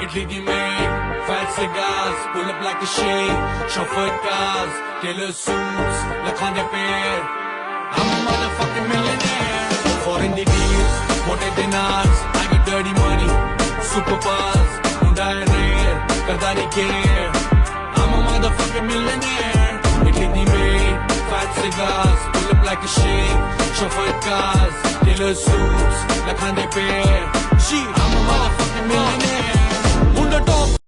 Italy the maid, fat cigars, pull up like a shade, chauffeured cars, tailor suits, lakhande pair. I'm a motherfucking millionaire. Foreign the deals, motor dinars, I got dirty money, super buzz, Hyundai rare, kardani care. I'm a motherfucking millionaire. Italy the maid, fat cigars, pull up like a shade, chauffeured cars, tailor suits, lakhande pair. I'm a motherfucking millionaire.